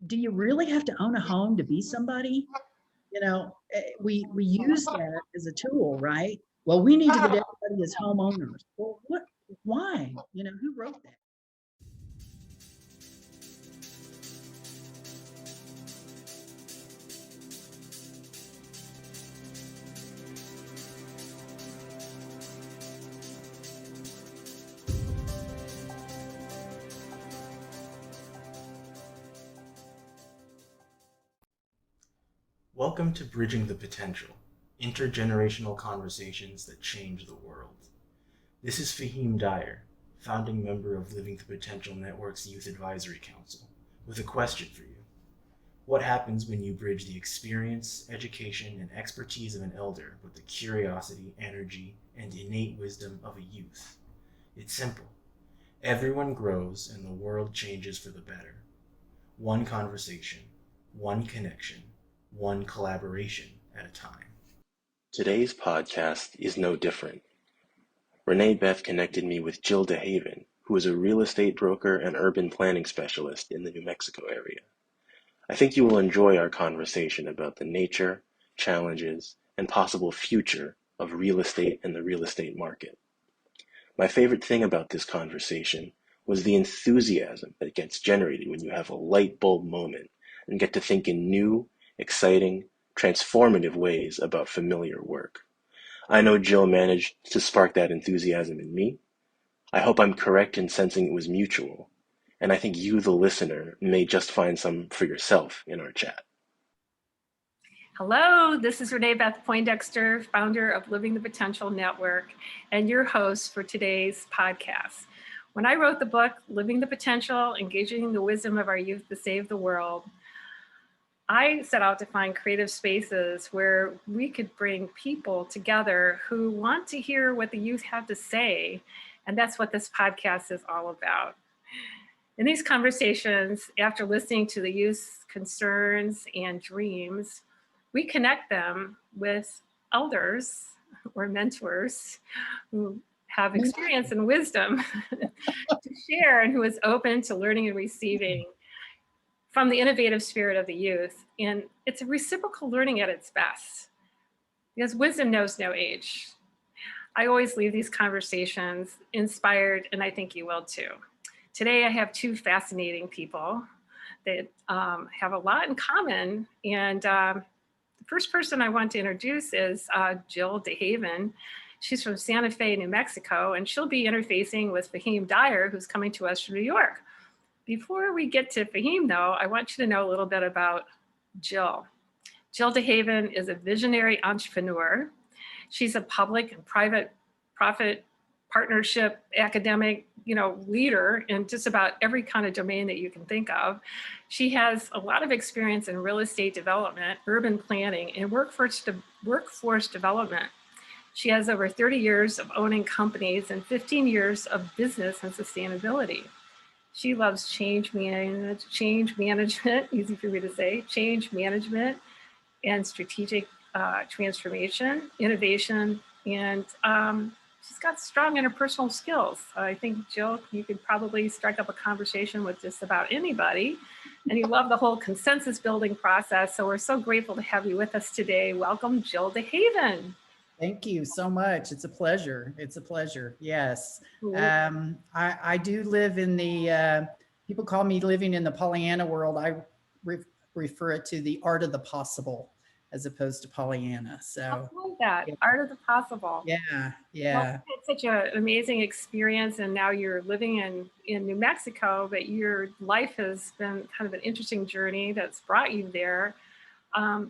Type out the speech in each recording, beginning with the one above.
do you really have to own a home to be somebody? We use that as a tool, right? Well, we need to get everybody as homeowners. Well, why? Who wrote that? Welcome to Bridging the Potential, intergenerational conversations that change the world. This is Faheem Dyer, founding member of Living the Potential Network's Youth Advisory Council, with a question for you. What happens when you bridge the experience, education, and expertise of an elder with the curiosity, energy, and innate wisdom of a youth? It's simple. Everyone grows and the world changes for the better. One conversation, one connection, one collaboration at a time. Today's podcast is no different. Renee Beth connected me with Jyl DeHaven, who is a real estate broker and urban planning specialist in the New Mexico area. I think you will enjoy our conversation about the nature, challenges, and possible future of real estate and the real estate market. My favorite thing about this conversation was the enthusiasm that gets generated when you have a light bulb moment and get to think in new, exciting, transformative ways about familiar work. I know Jyl managed to spark that enthusiasm in me. I hope I'm correct in sensing it was mutual, and I think you, the listener, may just find some for yourself in our chat. Hello, this is Renee Beth Poindexter, founder of Living the Potential Network, and your host for today's podcast. When I wrote the book, Living the Potential, Engaging the Wisdom of Our Youth to Save the World, I set out to find creative spaces where we could bring people together who want to hear what the youth have to say. And that's what this podcast is all about. In these conversations, after listening to the youth's concerns and dreams, we connect them with elders or mentors who have experience and wisdom to share and who is open to learning and receiving from the innovative spirit of the youth. And it's a reciprocal learning at its best, because wisdom knows no age. I always leave these conversations inspired, and I think you will too. Today, I have two fascinating people that have a lot in common. And the first person I want to introduce is Jyl DeHaven. She's from Santa Fe, New Mexico, and she'll be interfacing with Faheem Dyer, who's coming to us from New York. Before we get to Faheem, though, I want you to know a little bit about Jyl. Jyl DeHaven is a visionary entrepreneur. She's a public and private profit partnership academic, leader in just about every kind of domain that you can think of. She has a lot of experience in real estate development, urban planning, and workforce development. She has over 30 years of owning companies and 15 years of business and sustainability. She loves change management, easy for me to say, change management and strategic transformation, innovation, and she's got strong interpersonal skills. I think, Jyl, you could probably strike up a conversation with just about anybody, and you love the whole consensus building process. So we're so grateful to have you with us today. Welcome, Jyl DeHaven. Thank you so much. It's a pleasure. It's a pleasure. Yes. I do live in the, people call me living in the Pollyanna world. I refer it to the art of the possible as opposed to Pollyanna. So I love that. Yeah. Art of the possible. Yeah. Well, it's such an amazing experience. And now you're living in New Mexico, but your life has been kind of an interesting journey that's brought you there.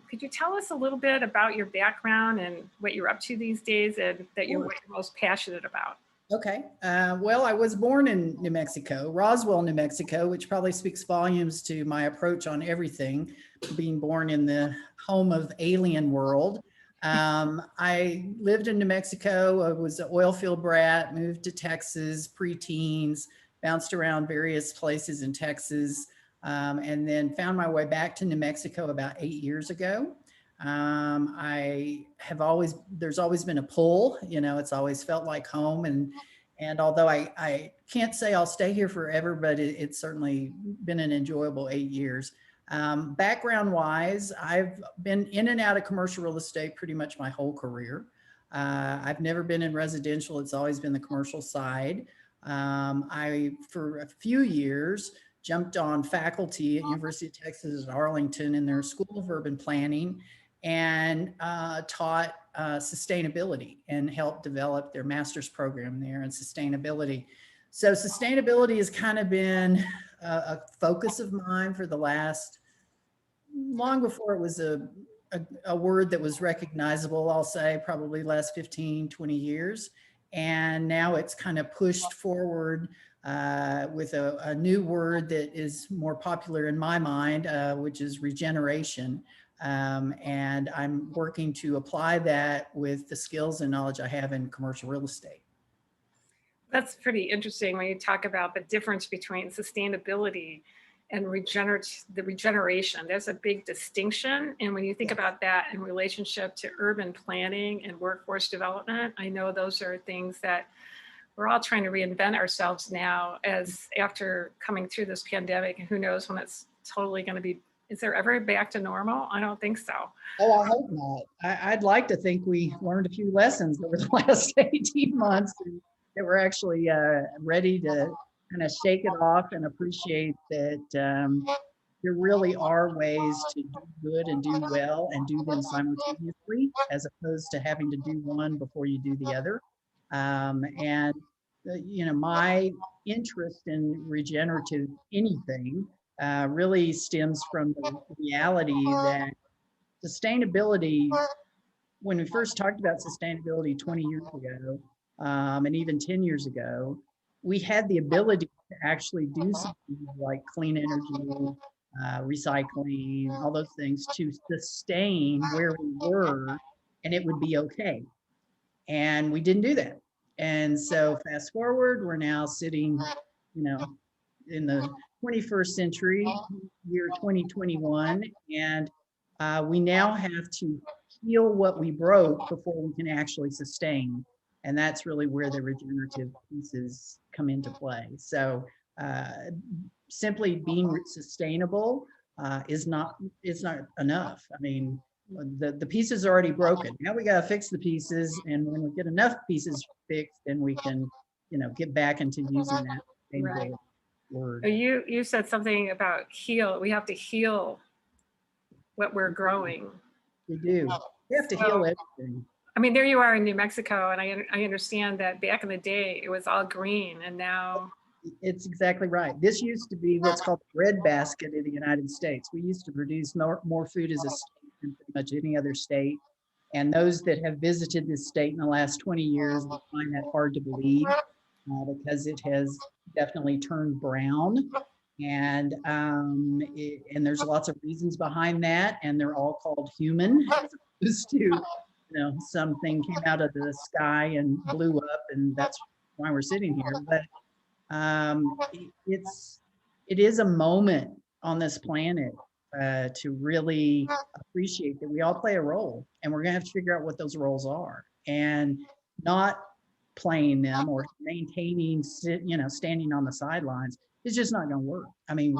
Could you tell us a little bit about your background and what you're up to these days and what you're most passionate about? Okay. Well, I was born in New Mexico, Roswell, New Mexico, which probably speaks volumes to my approach on everything, being born in the home of alien world. I lived in New Mexico. I was an oil field brat, moved to Texas, preteens, bounced around various places in Texas. And then found my way back to New Mexico about 8 years ago. There's always been a pull, it's always felt like home. And although I can't say I'll stay here forever, but it's certainly been an enjoyable 8 years. Background wise, I've been in and out of commercial real estate pretty much my whole career. I've never been in residential. It's always been the commercial side. I, for a few years, jumped on faculty at University of Texas at Arlington in their School of Urban Planning and taught sustainability and helped develop their master's program there in sustainability. So sustainability has kind of been a focus of mine for the last, long before it was a word that was recognizable, I'll say probably last 15, 20 years. And now it's kind of pushed forward with a new word that is more popular in my mind, which is regeneration. And I'm working to apply that with the skills and knowledge I have in commercial real estate. That's pretty interesting when you talk about the difference between sustainability and regeneration. There's a big distinction. And when you think about that in relationship to urban planning and workforce development, I know those are things that we're all trying to reinvent ourselves now as after coming through this pandemic, and who knows when it's totally going to be, is there ever back to normal? I don't think so. Oh, I hope not. I'd like to think we learned a few lessons over the last 18 months that we're actually ready to kind of shake it off and appreciate that there really are ways to do good and do well and do them simultaneously, as opposed to having to do one before you do the other. And you know, my interest in regenerative anything really stems from the reality that sustainability, when we first talked about sustainability 20 years ago, and even 10 years ago, we had the ability to actually do something like clean energy, recycling, all those things to sustain where we were, and it would be okay. And we didn't do that. And so fast forward, we're now sitting, you know, in the 21st century, year 2021, and we now have to heal what we broke before we can actually sustain. And that's really where the regenerative pieces come into play. So simply being sustainable is not enough. I mean, the pieces are already broken. Now we got to fix the pieces, and when we get enough pieces fixed, then we can, you know, get back into using that sustainable word. You said something about heal. We have to heal what we're growing. We do. We have to heal everything. I mean, there you are in New Mexico, and I understand that back in the day it was all green, and now it's exactly right. This used to be what's called the breadbasket of the United States. We used to produce more food as a state than pretty much any other state. And those that have visited this state in the last 20 years will find that hard to believe because it has definitely turned brown. And there's lots of reasons behind that, and they're all called human, as opposed to, you know, something came out of the sky and blew up, and that's why we're sitting here. But it is a moment on this planet to really appreciate that we all play a role, and we're gonna have to figure out what those roles are, and not playing them or maintaining, you know, standing on the sidelines. It's just not gonna work. I mean,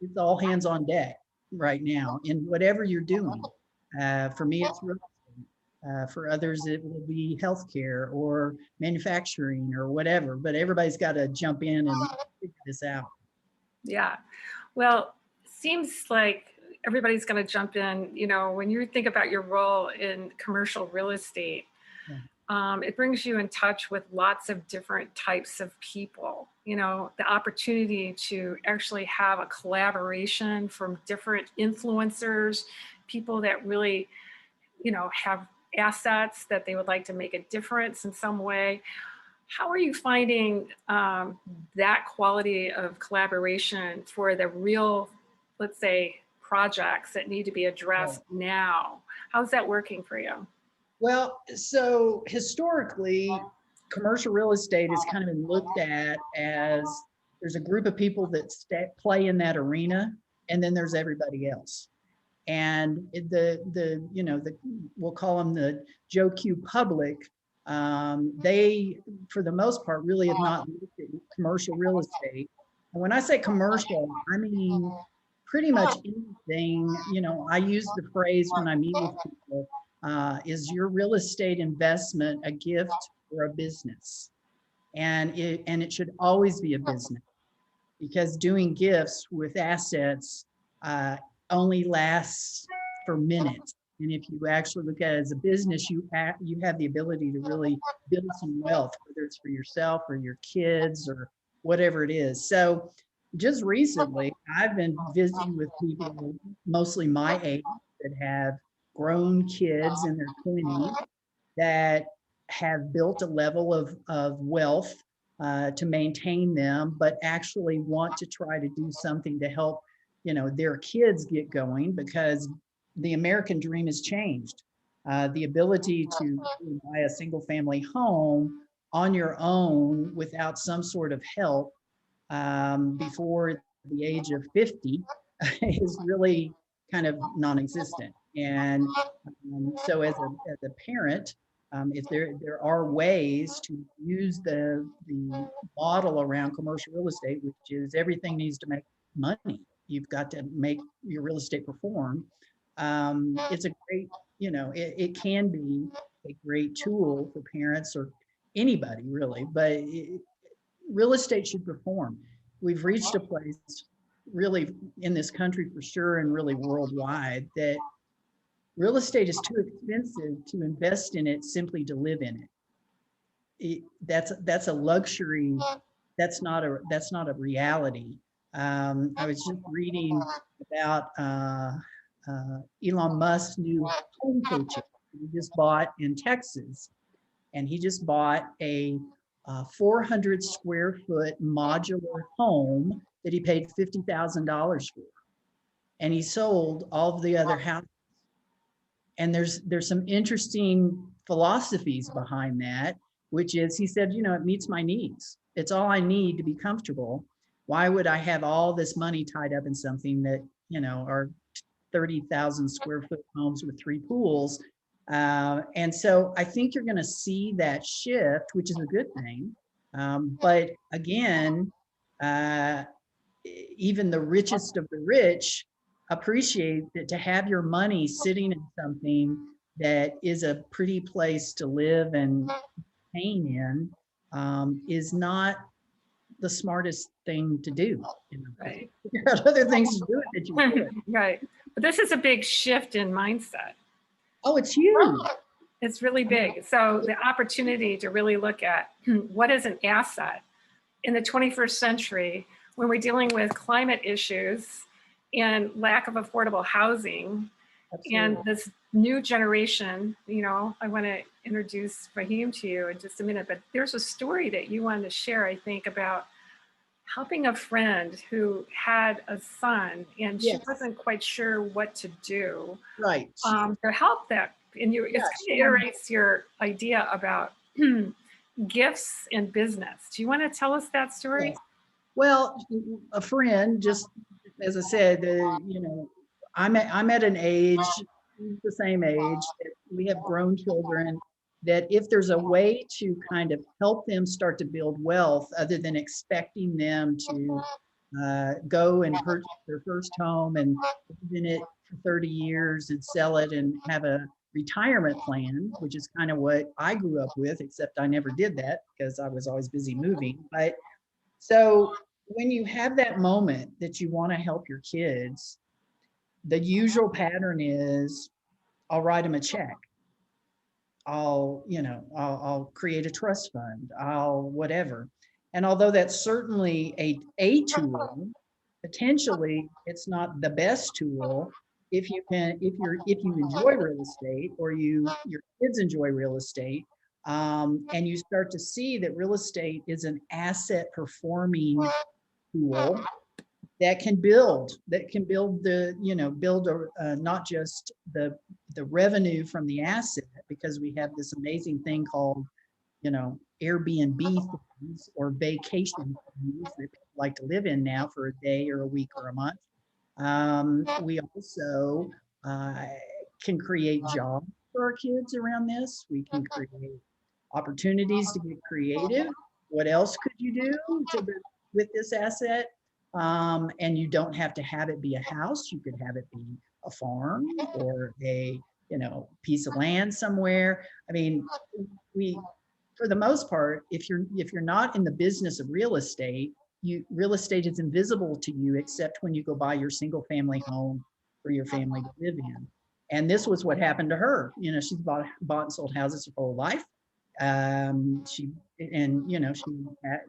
it's all hands on deck right now in whatever you're doing. For me, it's real estate. For others, it will be healthcare or manufacturing or whatever, but everybody's got to jump in and figure this out. Yeah. Well, seems like everybody's going to jump in. You know, when you think about your role in commercial real estate, it brings you in touch with lots of different types of people. You know, the opportunity to actually have a collaboration from different influencers, people that really, you know, have assets that they would like to make a difference in some way. How are you finding that quality of collaboration for the real, let's say, projects that need to be addressed now? How's that working for you? Well, so historically, commercial real estate has kind of been looked at as there's a group of people that play in that arena, and then there's everybody else. And we'll call them the Joe Q public. They, for the most part, really have not looked at commercial real estate. And when I say commercial, I mean pretty much anything, I use the phrase when I meet with people, is your real estate investment a gift or a business? And it should always be a business, because doing gifts with assets only lasts for minutes. And if you actually look at it as a business, you have the ability to really build some wealth, whether it's for yourself or your kids or whatever it is. So just recently, I've been visiting with people, mostly my age, that have grown kids in their 20s that have built a level of wealth to maintain them, but actually want to try to do something to help, their kids get going, because the American dream has changed. The ability to buy a single family home on your own without some sort of help before the age of 50 is really kind of non-existent. And so as a parent, if there are ways to use the model around commercial real estate, which is everything needs to make money. You've got to make your real estate perform. It's a great, it can be a great tool for parents or anybody really, but real estate should perform. We've reached a place really in this country for sure, and really worldwide, that real estate is too expensive to invest in it simply to live in it. That's a luxury. That's not a reality. I was just reading about Elon Musk's new home purchase he just bought in Texas, and he just bought a 400 square foot modular home that he paid $50,000 for, and he sold all of the other houses. And there's some interesting philosophies behind that, which is, he said, it meets my needs. It's all I need to be comfortable. Why would I have all this money tied up in something that, are 30,000 square foot homes with 3 pools? And so I think you're going to see that shift, which is a good thing. But again, even the richest of the rich appreciate that to have your money sitting in something that is a pretty place to live and pain in is not the smartest thing to do. Right. There are other things to do it that you could. Right. But this is a big shift in mindset. Oh, it's huge. It's really big. So the opportunity to really look at what is an asset in the 21st century when we're dealing with climate issues and lack of affordable housing. Absolutely. And this new generation, I want to introduce Faheem to you in just a minute, but there's a story that you wanted to share, I think, about helping a friend who had a son and she wasn't quite sure what to do. Right. To help that. And it kind of iterates your idea about gifts and business. Do you want to tell us that story? Yes. Well, a friend, just as I said, I'm at an age, the same age, that we have grown children, that if there's a way to kind of help them start to build wealth other than expecting them to go and purchase their first home and live in it for 30 years and sell it and have a retirement plan, which is kind of what I grew up with, except I never did that because I was always busy moving. But so when you have that moment that you want to help your kids, the usual pattern is I'll write them a check. I'll create a trust fund. I'll whatever. And although that's certainly a tool, potentially it's not the best tool. If you enjoy real estate, or your kids enjoy real estate, and you start to see that real estate is an asset performing tool that can build not just the revenue from the asset, because we have this amazing thing called Airbnb fees or vacation fees that people like to live in now for a day or a week or a month. We also can create jobs for our kids around this. We can create opportunities to get creative. What else could you do with this asset? And you don't have to have it be a house. You could have it be a farm or a, piece of land somewhere. I mean, for the most part, if you're not in the business of real estate, real estate is invisible to you except when you go buy your single family home for your family to live in. And this was what happened to her. She's bought and sold houses her whole life. She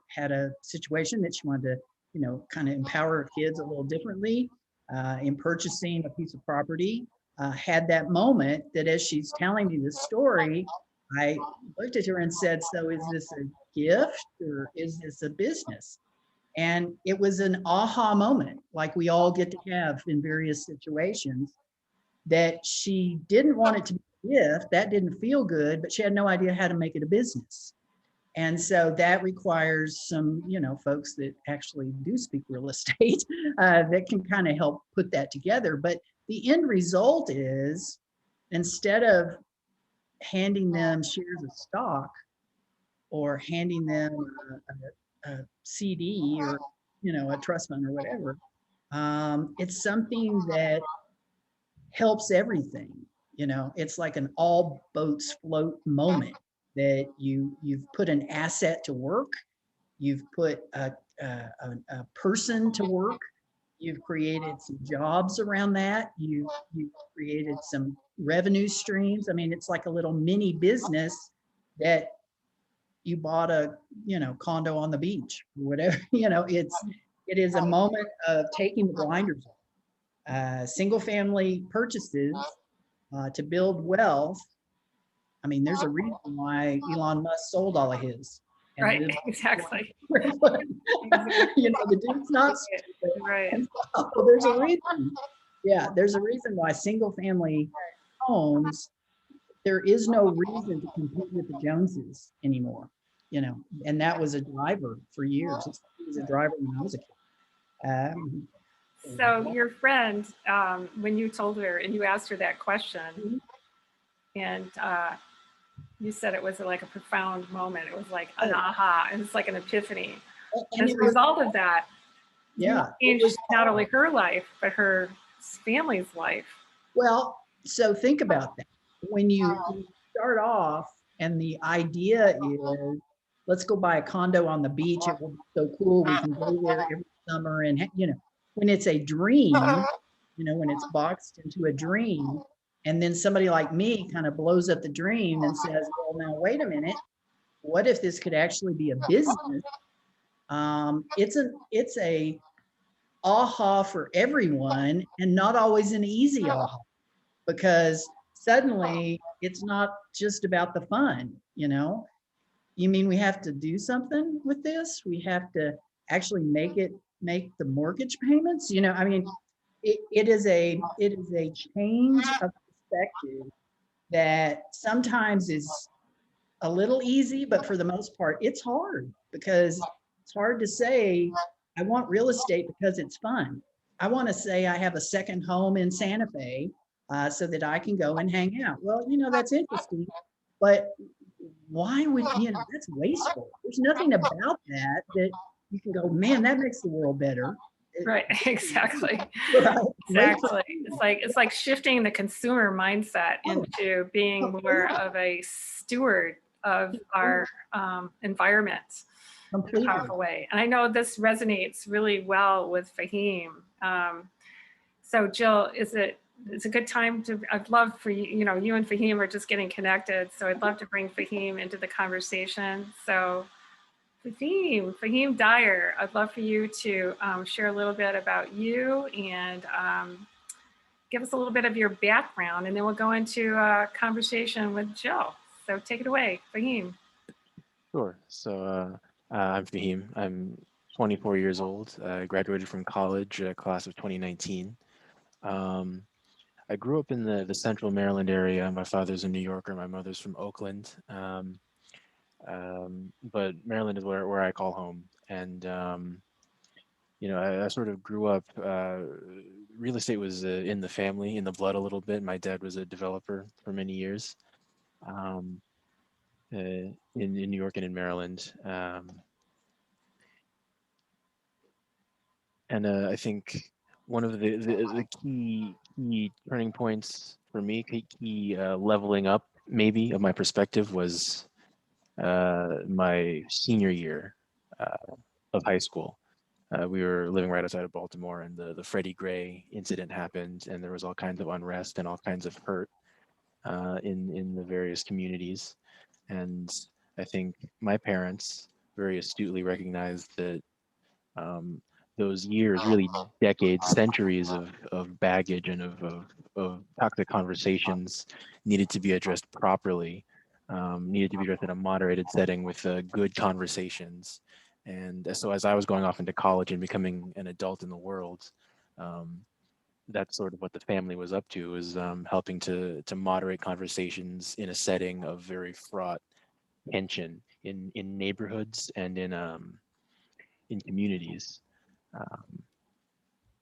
had a situation that she wanted to, kind of empower her kids a little differently in purchasing a piece of property. Had that moment that as she's telling me this story, I looked at her and said, so is this a gift or is this a business? And it was an aha moment, like we all get to have in various situations, that she didn't want it to be a gift. That didn't feel good, but she had no idea how to make it a business. And so that requires some, folks that actually do speak real estate that can kind of help put that together. But the end result is, instead of handing them shares of stock or handing them a CD or, a trust fund or whatever, it's something that helps everything. It's like an all boats float moment that you've put an asset to work, you've put a person to work, you've created some jobs around that, you've created some revenue streams. I mean, it's like a little mini business that you bought a condo on the beach or whatever. It is a moment of taking the blinders off. Single family purchases to build wealth. I mean, there's a reason why Elon Musk sold all of his. Right, exactly. The dude's not stupid. Right. So there's a reason. Yeah, there's a reason why single family homes, there is no reason to compete with the Joneses anymore, and that was a driver for years. It was a driver when I was a kid. So your friend, when you told her and you asked her that question, and you said it was like a profound moment. It was like an aha. It was like an epiphany. And as a result of that, it changed not only her life, but her family's life. Well, so think about that. When you start off and the idea is, let's go buy a condo on the beach. It will be so cool. We can go there every summer. And, when it's a dream, when it's boxed into a dream, and then somebody like me kind of blows up the dream and says, well, now, wait a minute. What if this could actually be a business? It's a aha for everyone, and not always an easy aha, because suddenly it's not just about the fun. You mean we have to do something with this? We have to actually make the mortgage payments? I mean, it is a change of perspective that sometimes is a little easy, but for the most part, it's hard, because it's hard to say, I want real estate because it's fun. I want to say I have a second home in Santa Fe so that I can go and hang out. Well, that's interesting, but why would, that's wasteful. There's nothing about that you can go, man, that makes the world better. Right, exactly. Right. Exactly. It's like shifting the consumer mindset into being more of a steward of our environment in a powerful way. And I know this resonates really well with Faheem. So Jyl, it's a good time I'd love for you, you and Faheem are just getting connected. So I'd love to bring Faheem into the conversation. So Faheem Dyer, I'd love for you to share a little bit about you and give us a little bit of your background, and then we'll go into a conversation with Jyl. So take it away, Faheem. Sure. So I'm Faheem. I'm 24 years old. I graduated from college, class of 2019. I grew up in the central Maryland area. My father's a New Yorker. My mother's from Oakland. But Maryland is where I call home. And, I sort of grew up, real estate was in the family, in the blood a little bit. My dad was a developer for many years in New York and in Maryland. And I think one of the key turning points for me, key leveling up maybe of my perspective was my senior year of high school. We were living right outside of Baltimore, and the Freddie Gray incident happened, and there was all kinds of unrest and all kinds of hurt in the various communities. And I think my parents very astutely recognized that um, those years, really decades, centuries of baggage and of toxic conversations needed to be addressed properly, needed to be addressed in a moderated setting with good conversations. And so as I was going off into college and becoming an adult in the world, um, that's sort of what the family was up to, was helping to moderate conversations in a setting of very fraught tension in neighborhoods and in communities. Um,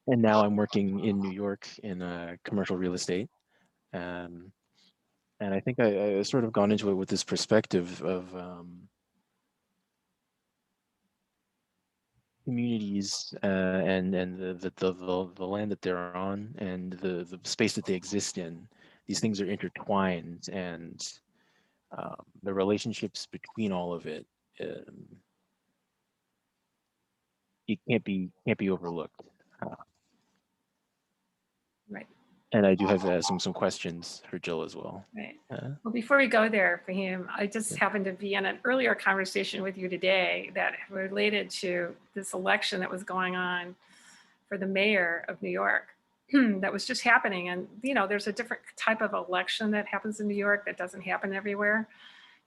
and now I'm working in New York in commercial real estate. Um, and I think I sort of gone into it with this perspective of communities and the land that they're on and the space that they exist in. These things are intertwined, and the relationships between all of it, um, it can't be overlooked. Uh, Right. and I do have some questions for Jyl as well. Right. Uh, Well, before we go there, Faheem, I just Yeah. happened to be in an earlier conversation with you today that related to this election that was going on for the mayor of New York that was just happening. And, there's a different type of election that happens in New York that doesn't happen everywhere.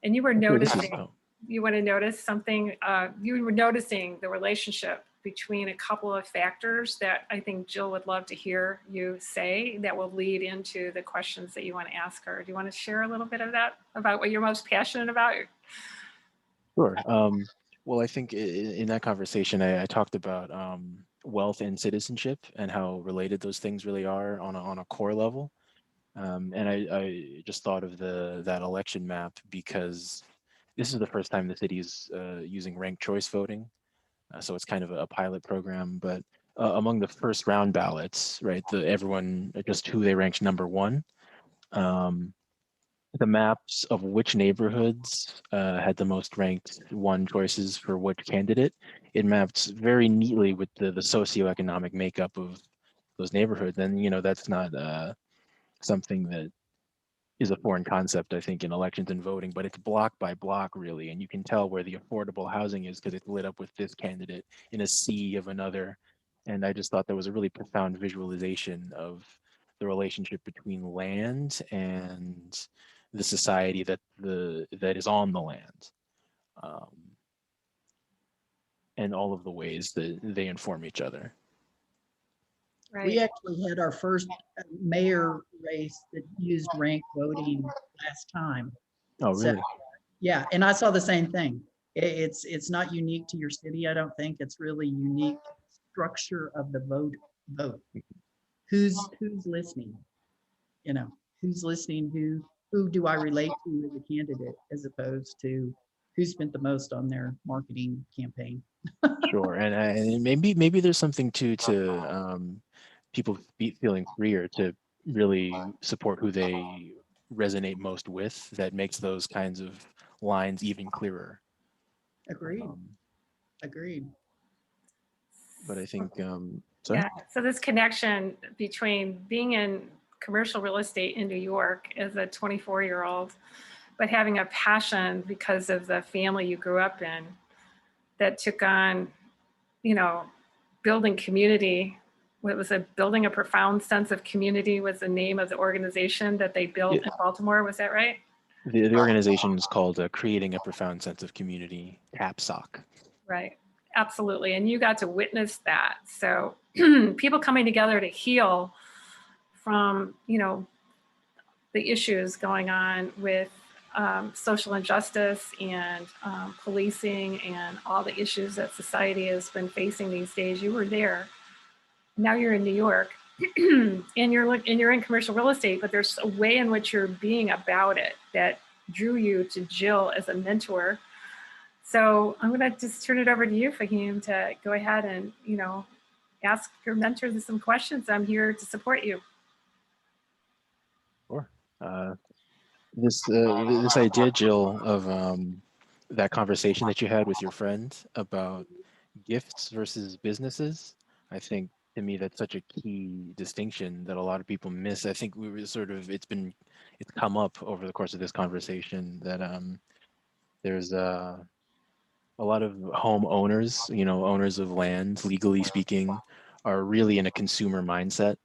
And you were sure, this is noticing, you want to notice something, you were noticing the relationship between a couple of factors that I think Jyl would love to hear you say that will lead into the questions that you want to ask her. Do you want to share a little bit of that about what you're most passionate about? Sure. Well, I think in that conversation, I talked about wealth and citizenship and how related those things really are on a core level. And I just thought of that election map because this is the first time the city is using ranked choice voting. So it's kind of a pilot program. But among the first round ballots, right, everyone just who they ranked number one. Um, the maps of which neighborhoods had the most ranked one choices for which candidate. It maps very neatly with the socioeconomic makeup of those neighborhoods. And, that's not something that is a foreign concept, I think, in elections and voting, but it's block by block, really. And you can tell where the affordable housing is because it's lit up with this candidate in a sea of another. And I just thought that was a really profound visualization of the relationship between land and the society that is on the land, um, and all of the ways that they inform each other. We Right. actually had our first mayor race that used ranked voting last time. Oh, So, really? yeah, and I saw the same thing. It's not unique to your city, I don't think. It's really unique to the structure of the vote. Who's listening? You know, who's listening? Who do I relate to as a candidate, as opposed to who spent the most on their marketing campaign? Sure. And maybe there's something to people feeling freer to really support who they resonate most with that makes those kinds of lines even clearer. Agreed. Um, Agreed. but I think, sorry? Yeah. So this connection between being in commercial real estate in New York as a 24-year-old, but having a passion because of the family you grew up in that took on, building community. What was it? Building a profound sense of community was the name of the organization that they built in Baltimore. Was that right? The organization is called Creating a Profound Sense of Community, TAPSOC. Right. Absolutely. And you got to witness that. So people coming together to heal from, the issues going on with social injustice and policing and all the issues that society has been facing these days. You were there. Now you're in New York and you're in commercial real estate, but there's a way in which you're being about it that drew you to Jyl as a mentor. So I'm going to just turn it over to you, Faheem, to go ahead and, ask your mentors some questions. I'm here to support you. Sure. This idea, Jill, of that conversation that you had with your friend about gifts versus businesses, I think to me that's such a key distinction that a lot of people miss. I think we were sort of it's come up over the course of this conversation that there's a lot of homeowners, owners of land, legally speaking, are really in a consumer mindset,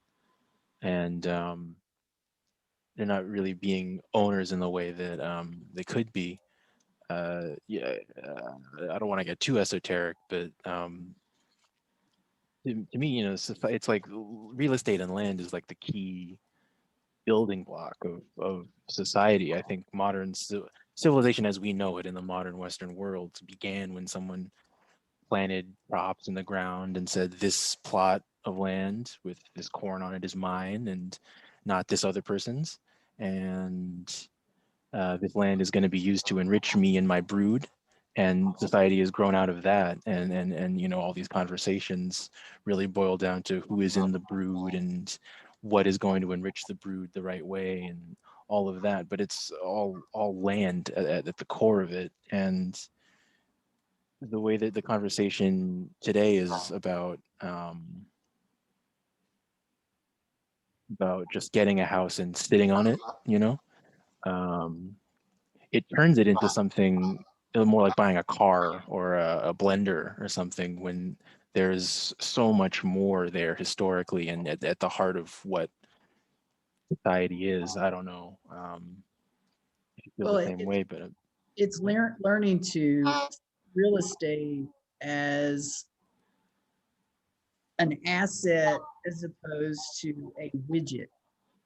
and they're not really being owners in the way that they could be. Yeah, I don't want to get too esoteric, but to me, it's like real estate and land is like the key building block of society. I think modern civilization as we know it in the modern Western world began when someone planted crops in the ground and said, this plot of land with this corn on it is mine and not this other person's. And this land is going to be used to enrich me and my brood. And society has grown out of that. And all these conversations really boil down to who is in the brood and what is going to enrich the brood the right way and all of that. But it's all land at the core of it. And the way that the conversation today is about just getting a house and sitting on it, um, it turns it into something more like buying a car or a blender or something when there's so much more there historically and at the heart of what society is. I don't know if you feel Well, the same way, but it's learning to real estate as an asset as opposed to a widget,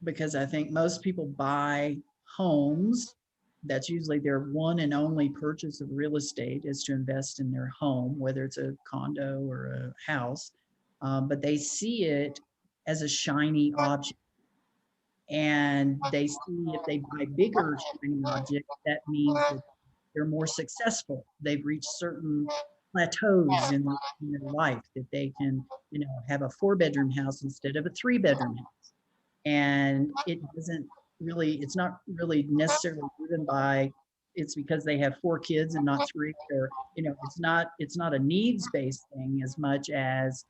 because I think most people buy homes. That's usually their one and only purchase of real estate is to invest in their home, whether it's a condo or a house. But they see it as a shiny object. And they see if they buy bigger shiny objects, that means that they're more successful. They've reached certain plateaus in their life that they can, have a 4-bedroom house instead of a 3-bedroom house. And it's not really necessarily driven by, it's because they have 4 kids and not 3, or, it's not a needs-based thing as much as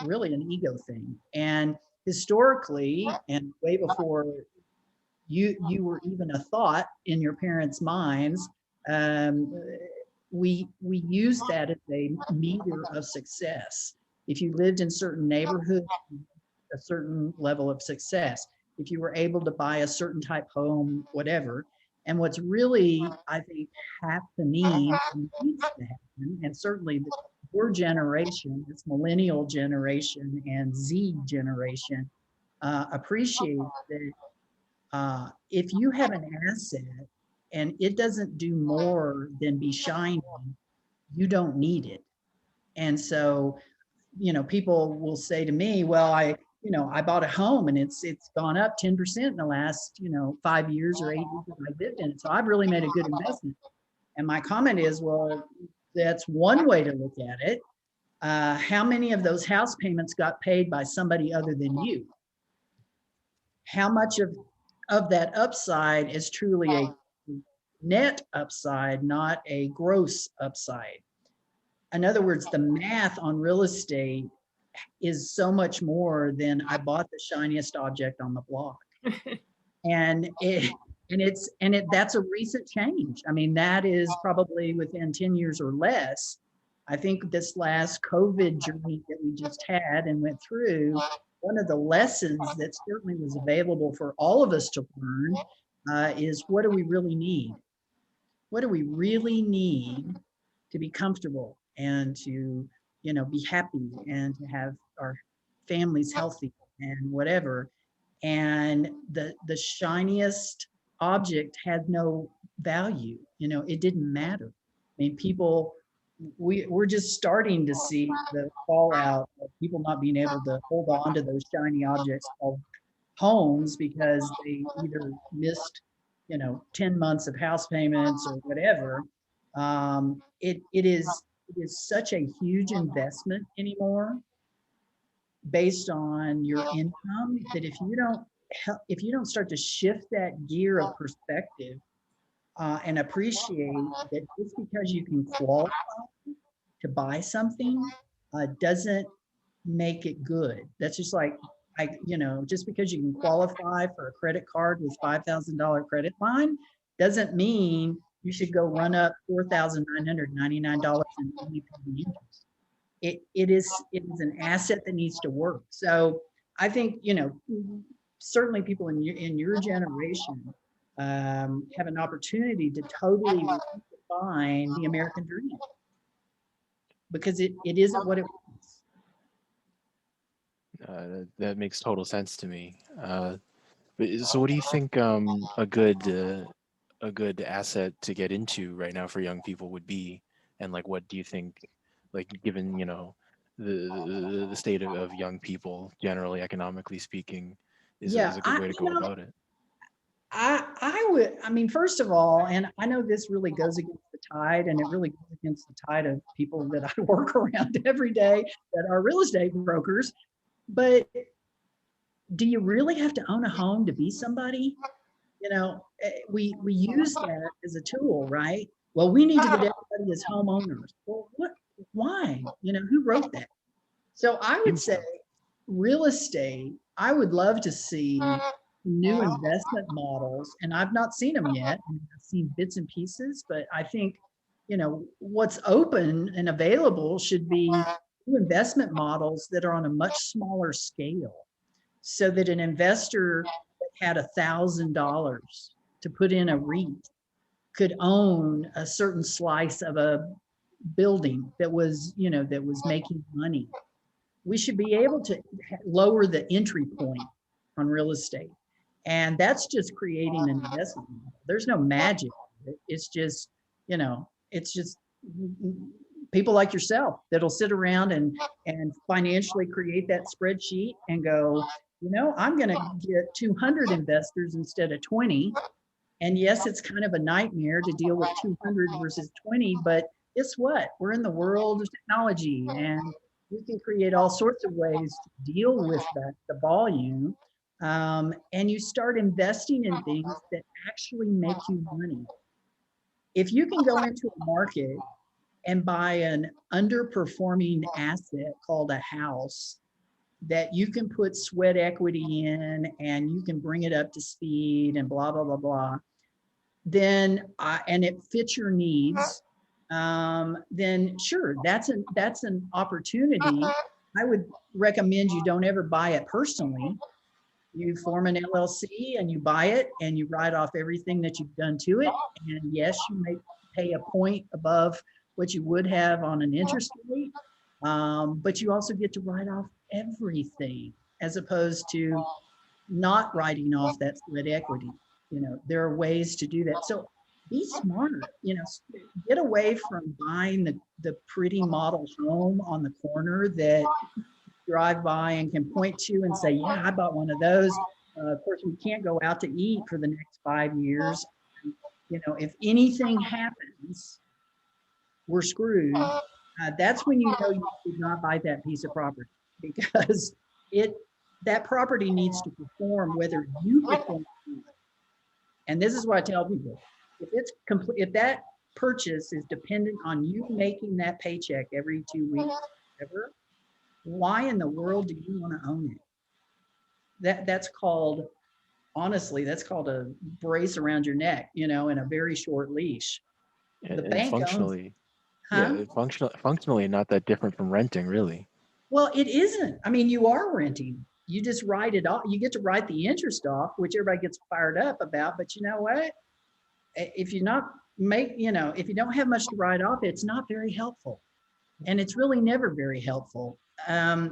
really an ego thing. And historically, and way before you were even a thought in your parents' minds, um, we use that as a meter of success. If you lived in certain neighborhoods, a certain level of success. If you were able to buy a certain type home, whatever. And what's really, I think, happening and needs to happen, and certainly your generation, this millennial generation and Z generation, appreciate that if you have an asset and it doesn't do more than be shiny, you don't need it. And so, people will say to me, well, I bought a home and it's gone up 10% in the last, 5 years or 8 years that I lived in it. So I've really made a good investment. And my comment is, well, that's one way to look at it. How many of those house payments got paid by somebody other than you? How much of that upside is truly a net upside, not a gross upside? In other words, the math on real estate is so much more than I bought the shiniest object on the block. and that's a recent change. I mean, that is probably within 10 years or less. I think this last COVID journey that we just had and went through, one of the lessons that certainly was available for all of us to learn is, what do we really need? What do we really need to be comfortable and to, be happy and to have our families healthy and whatever? And the shiniest object had no value. It didn't matter. I mean, we're just starting to see the fallout of people not being able to hold on to those shiny objects called homes because they either missed 10 months of house payments or whatever. It is such a huge investment anymore. based on your income, that if you don't start to shift that gear of perspective and appreciate that just because you can qualify to buy something doesn't make it good. That's just like, just because you can qualify for a credit card with $5,000 credit line doesn't mean you should go run up $4,999 and only pay the interest. It is an asset that needs to work. So I think, certainly people in your generation have an opportunity to totally redefine the American dream, because it isn't what it was. That makes total sense to me. So what do you think a good asset to get into right now for young people would be? And like, what do you think, like, given, the state of young people generally, economically speaking, Yeah, is a good way to go about it? I mean, first of all, and I know this really goes against the tide, and it really goes against the tide of people that I work around every day that are real estate brokers. But do you really have to own a home to be somebody? We use that as a tool, right? Well, we need to get everybody as homeowners. Well, why? Who wrote that? So I would say real estate, I would love to see new investment models, and I've not seen them yet. I mean, I've seen bits and pieces, but I think, what's open and available should be new investment models that are on a much smaller scale, so that an investor that had $1,000 to put in a REIT could own a certain slice of a building that was making money. We should be able to lower the entry point on real estate. And that's just creating an investment model. There's no magic. It's just, it's just people like yourself that'll sit around and financially create that spreadsheet and go, I'm going to get 200 investors instead of 20. And yes, it's kind of a nightmare to deal with 200 versus 20, but guess what? We're in the world of technology, and you can create all sorts of ways to deal with the volume. And you start investing in things that actually make you money. If you can go into a market and buy an underperforming asset called a house that you can put sweat equity in and you can bring it up to speed and blah, blah, blah, blah, then, and it fits your needs, then sure, that's an opportunity. I would recommend you don't ever buy it personally. You form an LLC and you buy it and you write off everything that you've done to it. And yes, you may pay a point above what you would have on an interest rate, but you also get to write off everything, as opposed to not writing off that sweat equity. There are ways to do that. So be smart, get away from buying the pretty model home on the corner that drive by and can point to and say, yeah, I bought one of those. Of course, we can't go out to eat for the next 5 years. If anything happens, we're screwed. That's when you know you should not buy that piece of property, because that property needs to perform whether you perform. And this is what I tell people: if that purchase is dependent on you making that paycheck every 2 weeks, ever, why in the world do you want to own it? That's called, honestly, that's called a brace around your neck, and a very short leash. The bank functionally, owns, functionally not that different from renting, really. Well, it isn't. I mean, you are renting. You just write it off. You get to write the interest off, which everybody gets fired up about. But you know what? If you if you don't have much to write off, it's not very helpful, and it's really never very helpful. I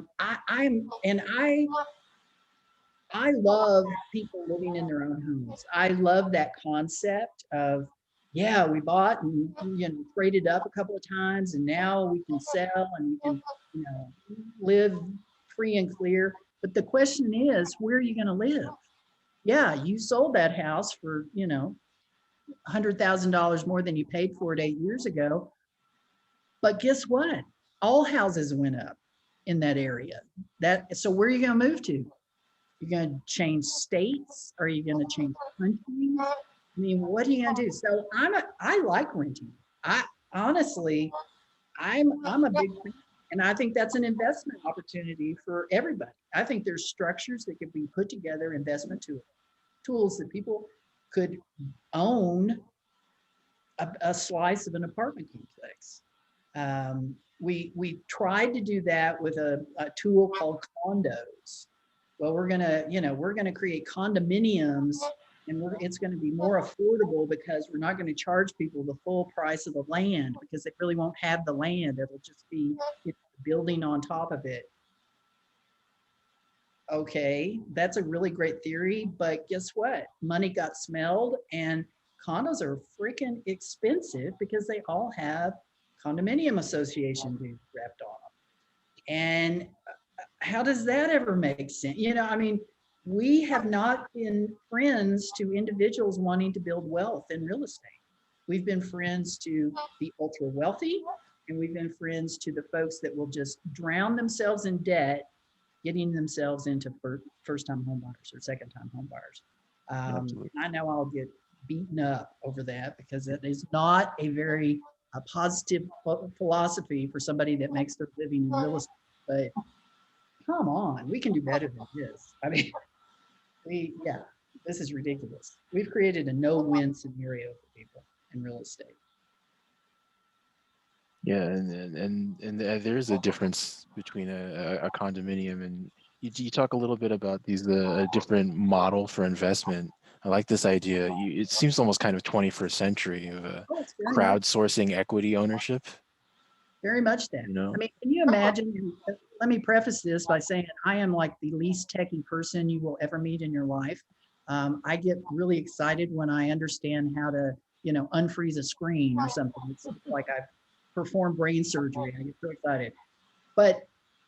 love people living in their own homes. I love that concept of, yeah, we bought and traded up a couple of times, and now we can sell and we can live free and clear. But the question is, where are you going to live? Yeah, you sold that house for $100,000 more than you paid for it 8 years ago. But guess what? All houses went up in that area. So where are you going to move to? You're going to change states? Are you going to change countries? I mean, what are you going to do? So I like renting. I honestly, I'm a big fan, and I think that's an investment opportunity for everybody. I think there's structures that could be put together, investment tools that people could own a slice of an apartment complex. We tried to do that with a tool called condos. Well, we're gonna create condominiums, and it's going to be more affordable because we're not going to charge people the full price of the land because they really won't have the land. It'll just be building on top of it. Okay, that's a really great theory, but guess what? Money got smelled, and condos are freaking expensive because they all have condominium association dues wrapped on them. And how does that ever make sense? I mean, we have not been friends to individuals wanting to build wealth in real estate. We've been friends to the ultra wealthy, and we've been friends to the folks that will just drown themselves in debt, getting themselves into first-time home buyers or second-time home buyers. I know I'll get beaten up over that because that is not a very positive philosophy for somebody that makes their living in real estate. But come on, we can do better than this. I mean, this is ridiculous. We've created a no-win scenario for people in real estate. Yeah, and there's a difference between a condominium and you talk a little bit about these a different model for investment. I like this idea. It seems almost kind of 21st century of crowdsourcing equity ownership. Very much that. I mean, can you imagine? Let me preface this by saying I am like the least techie person you will ever meet in your life. I get really excited when I understand how to, unfreeze a screen or something. It's like I've performed brain surgery. I get so excited. But,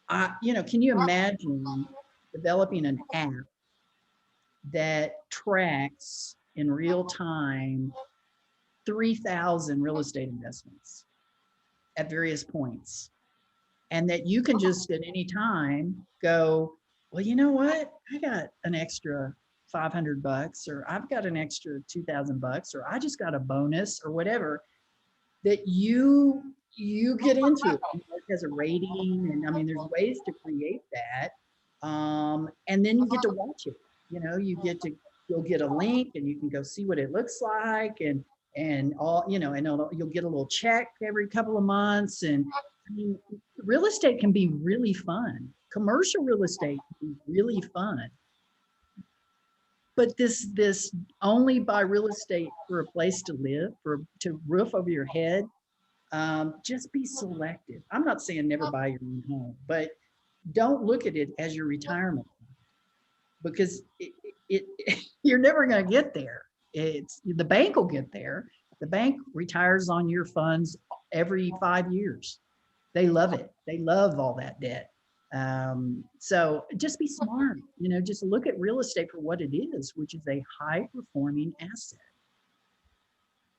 can you imagine developing an app that tracks in real time 3,000 real estate investments at various points, and that you can just at any time go, well, you know what? I got an extra $500, or I've got an extra $2,000, or I just got a bonus, or whatever, that you get into. It has a rating, and I mean, there's ways to create that. And then you get to watch it. You get to go get a link, and you can go see what it looks like, and all, and you'll get a little check every couple of months. And I mean, real estate can be really fun. Commercial real estate can be really fun. But this only buy real estate for a place to live, to roof over your head, just be selective. I'm not saying never buy your own home, but don't look at it as your retirement, because you're never going to get there. The bank will get there. The bank retires on your funds every 5 years. They love it. They love all that debt. So just be smart, just look at real estate for what it is, which is a high performing asset.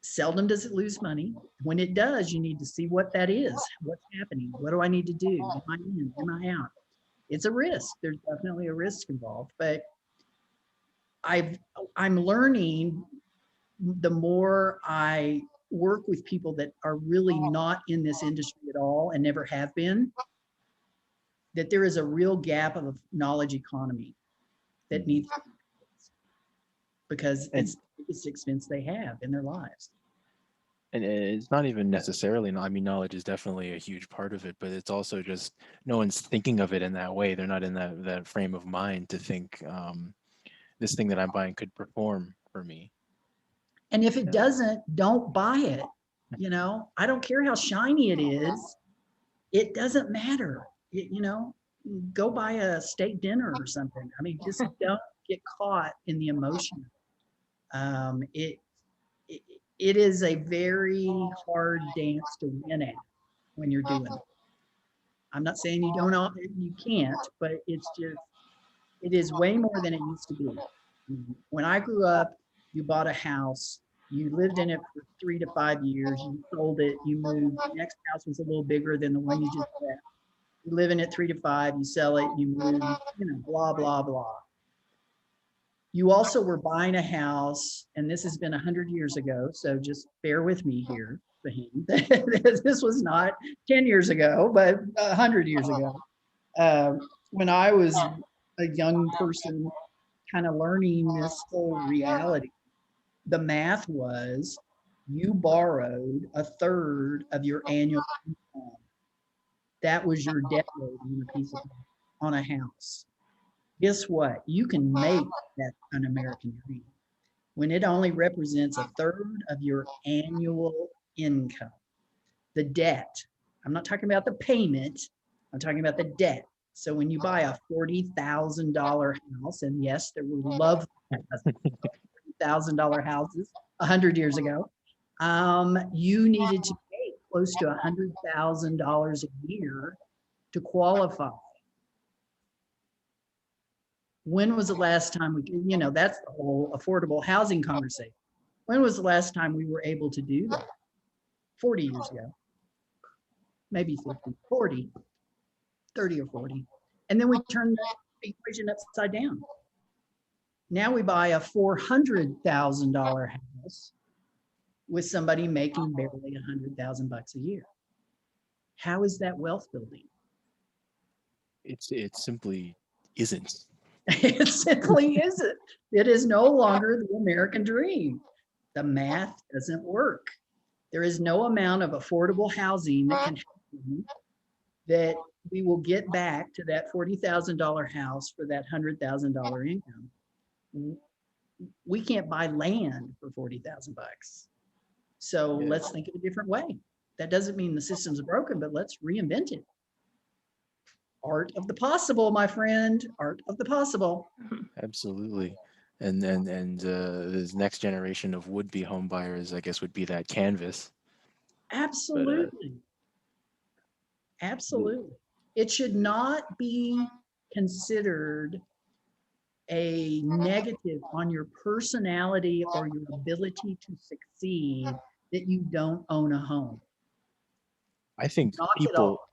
Seldom does it lose money. When it does, you need to see what that is. What's happening? What do I need to do? Am I in? Am I out? It's a risk. There's definitely a risk involved, but I'm learning the more I work with people that are really not in this industry at all and never have been, that there is a real gap of a knowledge economy that needs to be fixed, because it's the biggest expense they have in their lives. And it's not even necessarily, I mean, knowledge is definitely a huge part of it, but it's also just no one's thinking of it in that way. They're not in that frame of mind to think this thing that I'm buying could perform for me. And if it doesn't, don't buy it. I don't care how shiny it is. It doesn't matter. Go buy a steak dinner or something. I mean, just don't get caught in the emotion. It is a very hard dance to win at when you're doing it. I'm not saying you can't, but it is way more than it used to be. When I grew up, you bought a house, you lived in it for 3 to 5 years, you sold it, you moved, the next house was a little bigger than the one you just left. You live in it 3 to 5, you sell it, you move, blah, blah, blah. You also were buying a house, and this has been 100 years ago, so just bear with me here, Faheem. This was not 10 years ago, but 100 years ago. When I was a young person kind of learning this whole reality, the math was you borrowed a third of your annual income. That was your debt load on a piece of on a house. Guess what? You can make that an American dream when it only represents a third of your annual income. The debt, I'm not talking about the payment, I'm talking about the debt. So when you buy a $40,000 house, and yes, there were lovely $40,000 houses 100 years ago, you needed to pay close to $100,000 a year to qualify. When was the last time that's the whole affordable housing conversation. When was the last time we were able to do that? 40 years ago, maybe 50, 40, 30 or 40. And then we turned the equation upside down. Now we buy a $400,000 house with somebody making barely $100,000 a year. How is that wealth building? It simply isn't. It simply isn't. It is no longer the American dream. The math doesn't work. There is no amount of affordable housing that can happen that we will get back to that $40,000 house for that $100,000 income. We can't buy land for $40,000. So let's think of a different way. That doesn't mean the system's broken, but let's reinvent it. Art of the possible, my friend. Art of the possible. Absolutely. And this next generation of would-be home buyers, I guess, would be that canvas. Absolutely. Absolutely. It should not be considered a negative on your personality or your ability to succeed that you don't own a home. I think Not at people, all.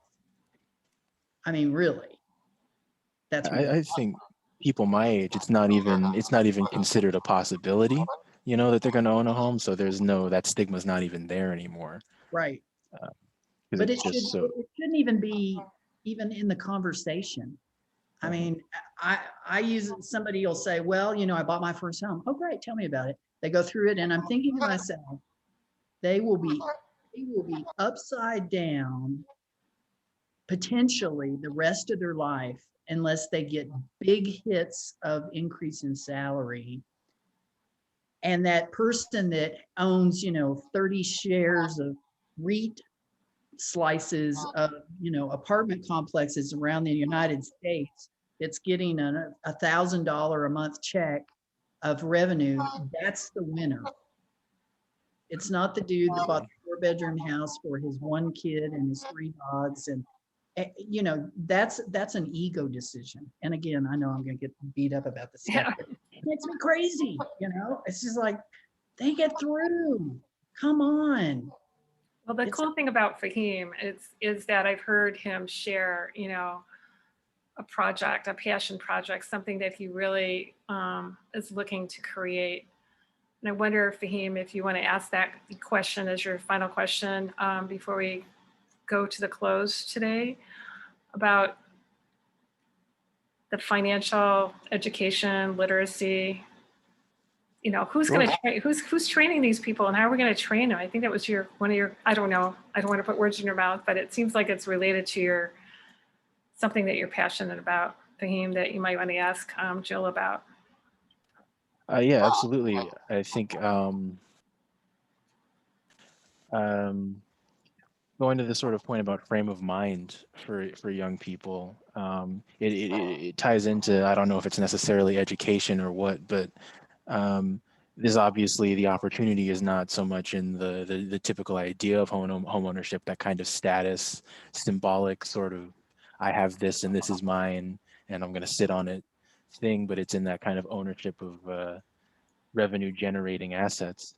I mean, really. That's I think people my age, it's not even considered a possibility, that they're going to own a home. So that stigma's not even there anymore. right. Because But it's just so. it shouldn't even be even in the conversation. I mean, I use somebody will say, well, I bought my first home. Oh, great. Tell me about it. They go through it and I'm thinking to myself, they will be upside down potentially the rest of their life unless they get big hits of increase in salary. And that person that owns, 30 shares of REIT slices of, apartment complexes around the United States, it's getting a $1,000 a month check of revenue. That's the winner. It's not the dude that bought the 4-bedroom house for his one kid and his 3 dogs. And, that's an ego decision. And again, I know I'm going to get beat up about this stuff. But it makes me crazy. It's just like, think it through. Come on. Well, the cool thing about Faheem is that I've heard him share, a project, a passion project, something that he really is looking to create. And I wonder, Faheem, if you want to ask that question as your final question before we go to the close today, about the financial education, literacy. Who's going to train? Who's training these people, and how are we going to train them? I think that was one of your. I don't know. I don't want to put words in your mouth, but it seems like it's related to something that you're passionate about, Faheem, that you might want to ask Jyl about. Yeah, absolutely. I think going to the sort of point about frame of mind for young people, it ties into, I don't know if it's necessarily education or what, but there's obviously the opportunity is not so much in the typical idea of home ownership, that kind of status, symbolic sort of, I have this and this is mine and I'm going to sit on it thing, but it's in that kind of ownership of revenue generating assets.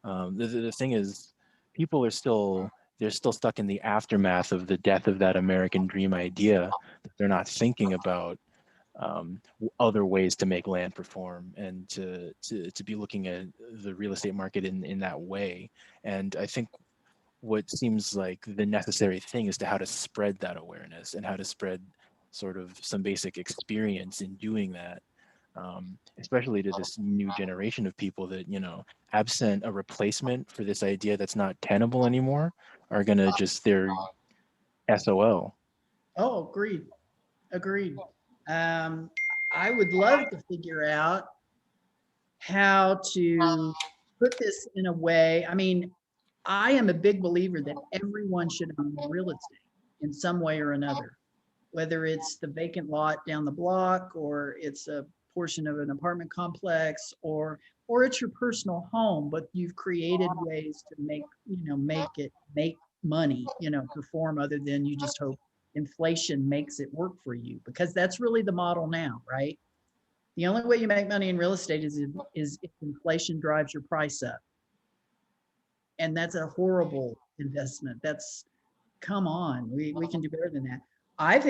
The thing is, people are still they're still stuck in the aftermath of the death of that American dream idea. They're not thinking about other ways to make land perform and to be looking at the real estate market in that way. And I think what seems like the necessary thing is to how to spread that awareness and how to spread sort of some basic experience in doing that, especially to this new generation of people that, you know, absent a replacement for this idea that's not tenable anymore, are gonna just, they're SOL. Oh, agreed. Agreed. Um, I would love to figure out how to put this in a way. I mean, I am a big believer that everyone should own real estate in some way or another, whether it's the vacant lot down the block, or it's a portion of an apartment complex, or it's your personal home, but you've created ways to make, you know, make money, you know, perform, other than you just hope inflation makes it work for you, because that's really the model now, right? The only way you make money in real estate is if inflation drives your price up. And that's a horrible investment. That's, come on, we can do better than that. I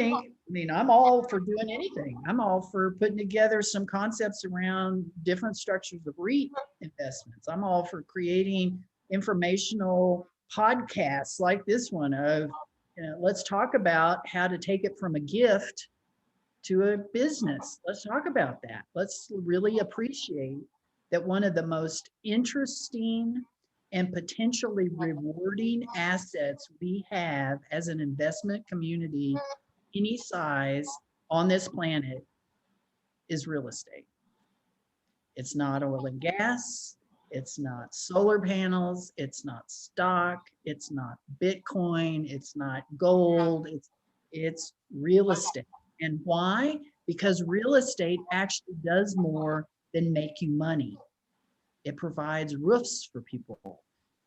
mean, I'm all for doing anything. I'm all for putting together some concepts around different structures of REIT investments. I'm all for creating informational podcasts like this one of, you know, let's talk about how to take it from a gift to a business. Let's talk about that. Let's really appreciate that one of the most interesting and potentially rewarding assets we have as an investment community, any size on this planet, is real estate. It's not oil and gas. It's not solar panels. It's not stock. It's not Bitcoin. It's not gold. It's real estate. And why? Because real estate actually does more than make you money. It provides roofs for people.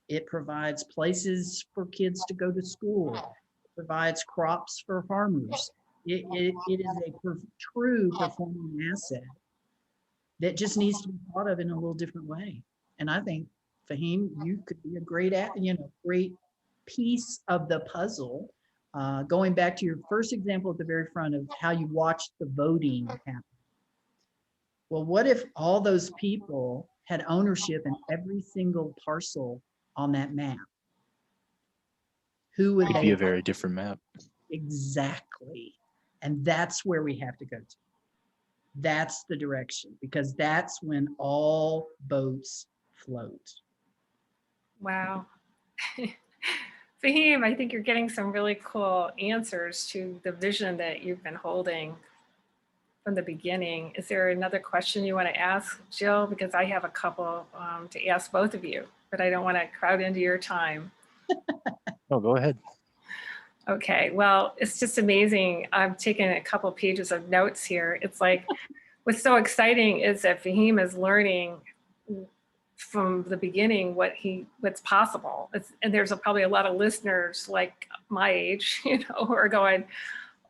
It provides places for kids to go to school. It provides crops for farmers. It is a true performing asset that just needs to be thought of in a little different way. And I think, Faheem, you could be a great, great piece of the puzzle. Going back to your first example at the very front of how you watched the voting happen. Well, what if all those people had ownership in every single parcel on that map? Who would It'd they be a have? very different map. Exactly. And that's where we have to go to. That's the direction, because that's when all boats float. Wow. Faheem, I think you're getting some really cool answers to the vision that you've been holding from the beginning. Is there another question you want to ask, Jyl? Because I have a couple to ask both of you, but I don't want to crowd into your time. Oh, go ahead. Okay, well, it's just amazing. I've taken a couple pages of notes here. It's like, what's so exciting is that Faheem is learning from the beginning what's possible. And there's probably a lot of listeners like my age, you know, who are going,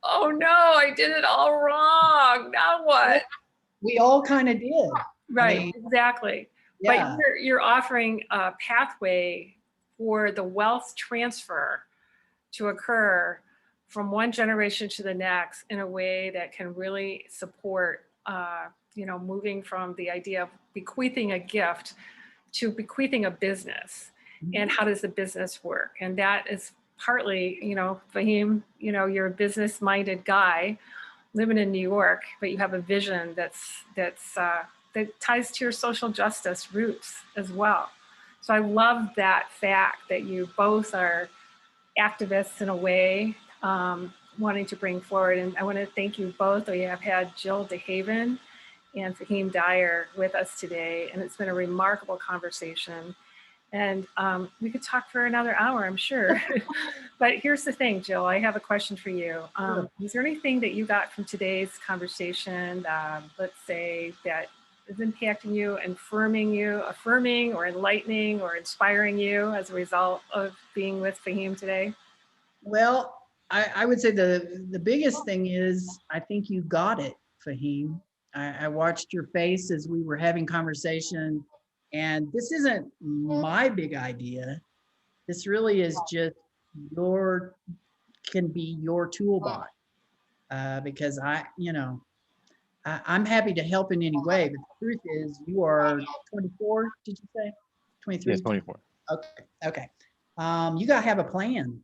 oh no, I did it all wrong. Now what? We all kind of did. Right, I mean, exactly. yeah. But you're offering a pathway for the wealth transfer to occur from one generation to the next in a way that can really support, you know, moving from the idea of bequeathing a gift to bequeathing a business. And how does the business work? And that is partly, you know, Faheem, you know, you're a business-minded guy living in New York, but you have a vision that ties to your social justice roots as well. So I love that fact that you both are activists in a way, wanting to bring forward. And I want to thank you both. We have had Jyl DeHaven and Faheem Dyer with us today, and it's been a remarkable conversation. And we could talk for another hour, I'm sure. But here's the thing, Jyl, I have a question for you. Is there anything that you got from today's conversation, let's say, that is impacting you, affirming or enlightening or inspiring you as a result of being with Faheem today? Well, I would say the biggest thing is, I think you got it, Faheem. I watched your face as we were having conversation, and this isn't my big idea. This really is just can be your toolbox. Because I'm happy to help in any way, but the truth is you are 24, did you say? 23? Yes, 24. Okay. You got to have a plan.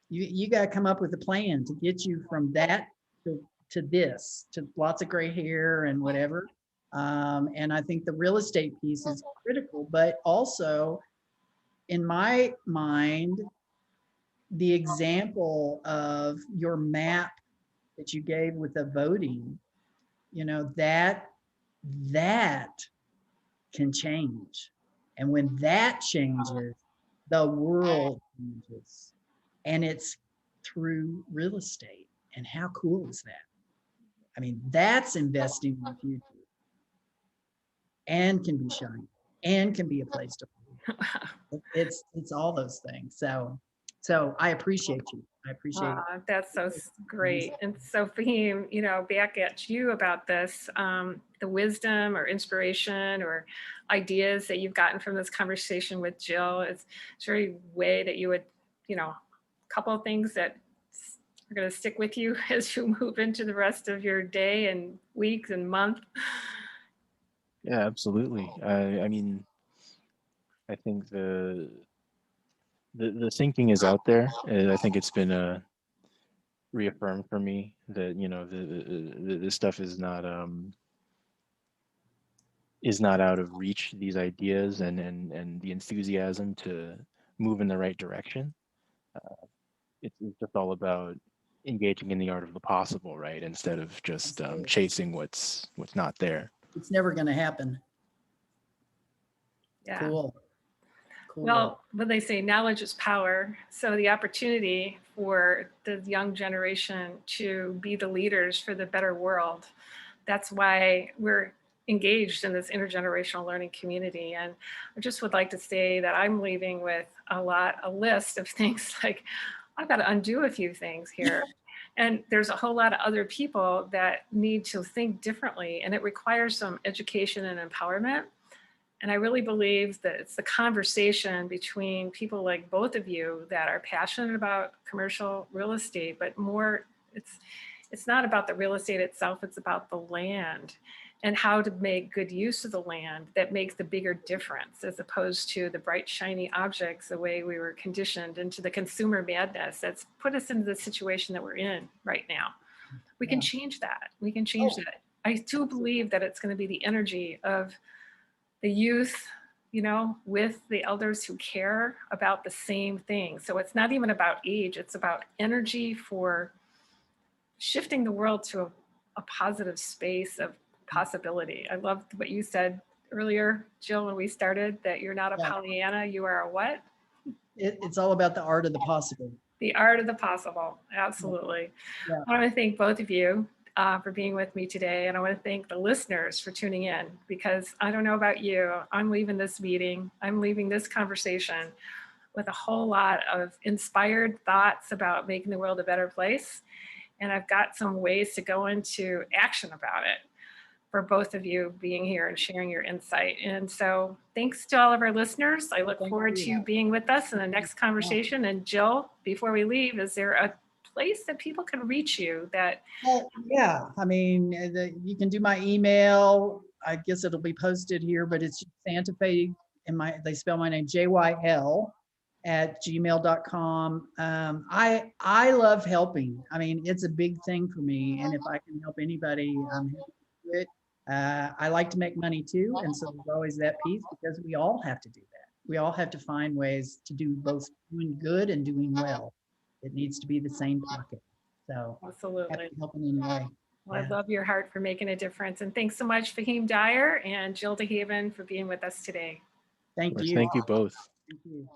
You got to come up with a plan to get you from that to this, to lots of gray hair and whatever. And I think the real estate piece is critical, but also in my mind, the example of your map that you gave with the voting, that can change. And when that changes, the world changes. And it's through real estate. And how cool is that? I mean, that's investing in the future and can be shiny and can be a place to live. It's all those things. So I appreciate you. I appreciate it. That's so great. And so Faheem, back at you about this, the wisdom or inspiration or ideas that you've gotten from this conversation with Jyl, is there any way that you would, a couple of things that are going to stick with you as you move into the rest of your day and weeks and month? Yeah, absolutely. I mean, I think the thinking is out there. I think it's been reaffirmed for me that the stuff is not out of reach. These ideas and the enthusiasm to move in the right direction. It's just all about engaging in the art of the possible, right? Instead of just chasing what's not there. It's never going to happen. Yeah. Cool. Well, when they say knowledge is power, so the opportunity for the young generation to be the leaders for the better world, that's why we're engaged in this intergenerational learning community. And I just would like to say that I'm leaving with a list of things like, I've got to undo a few things here. And there's a whole lot of other people that need to think differently, and it requires some education and empowerment. And I really believe that it's the conversation between people like both of you that are passionate about commercial real estate, but more, it's not about the real estate itself, it's about the land and how to make good use of the land that makes the bigger difference, as opposed to the bright, shiny objects, the way we were conditioned into the consumer madness that's put us into the situation that we're in right now. We can change that. We can change that. I do believe that it's going to be the energy of the youth, with the elders who care about the same thing. So it's not even about age, it's about energy for shifting the world to a positive space of possibility. I loved what you said earlier, Jyl, when we started, that you're not a Pollyanna, you are a what? It's all about the art of the possible. The art of the possible, absolutely. Yeah. I want to thank both of you for being with me today. And I want to thank the listeners for tuning in, because I don't know about you, I'm leaving this meeting, I'm leaving this conversation with a whole lot of inspired thoughts about making the world a better place. And I've got some ways to go into action about it for both of you being here and sharing your insight. And so thanks to all of our listeners. I look forward to you being with us in the next conversation. And Jyl, before we leave, is there a place that people can reach you that? Yeah, I mean, you can do my email. I guess it'll be posted here, but it's Santa Fe, and they spell my name Jyl @gmail.com. I love helping. I mean, it's a big thing for me, and if I can help anybody, I'm happy to do it. I like to make money too, and so there's always that piece, because we all have to do that. We all have to find ways to do both doing good and doing well. It needs to be the same pocket. So absolutely, helping in any way. Well, I love your heart for making a difference. And thanks so much, Faheem Dyer and Jyl DeHaven, for being with us today. Thank you. Thank you both. Thank you.